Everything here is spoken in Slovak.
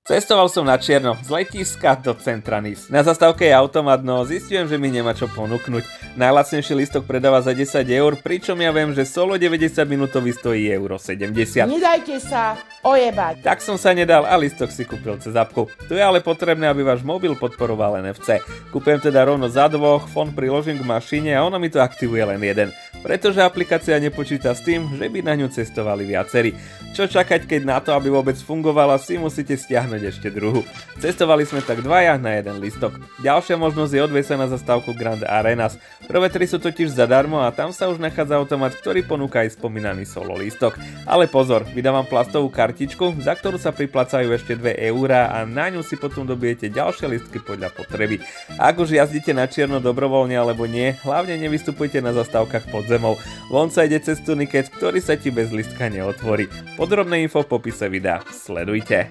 Cestoval som na čierno, z letiska do centra Nice. Na zastávke je automat, no zistujem, že mi nemá čo ponúknuť. Najlacnejší listok predáva za 10 eur, pričom ja viem, že solo 90 minútový stojí euro 70. Nedajte sa ojebať. Tak som sa nedal a listok si kúpil cez apku. Tu je ale potrebné, aby váš mobil podporoval NFC. Kúpujem teda rovno za dvoch, fón priložím k mašine a ono mi to aktivuje len jeden. Pretože aplikácia nepočíta s tým, že by na ňu cestovali viacerí. Čo čakať, keď na to, aby vôbec fungovala, si musíte stiahnuť ešte druhú. Cestovali sme tak dvaja na jeden listok. Ďalšia možnosť je odviesť sa na zastávku Grand Arenas. Prvé 3 sú totiž zadarmo a tam sa už nachádza automat, ktorý ponúka aj spomínaný solo listok. Ale pozor, vydávam plastovú kartičku, za ktorú sa priplácajú ešte 2 eurá a na ňu si potom dobijete ďalšie listky podľa potreby. Ak už jazdíte na čierno dobrovoľne alebo nie, hlavne nevystupujte na zastávkach pod zemou. Von sa ide cez tuniket, ktorý sa ti bez listka neotvorí. Podrobné info v popise videa. Sledujte.